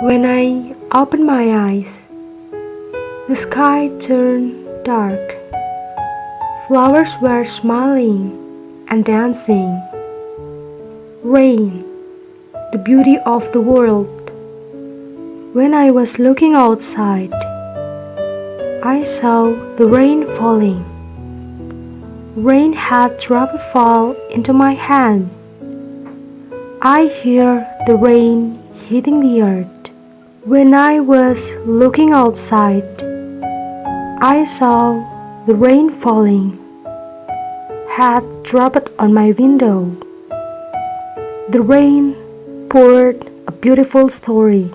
When I opened my eyes, the sky turned dark. Flowers were smiling and dancing. Rain, the beauty of the world. When I was looking outside, I saw the rain falling. Rain had dropped fall into my hand. I hear the rain hitting the earth. When I was looking outside, I saw the rain falling, had dropped on my window. The rain poured a beautiful story.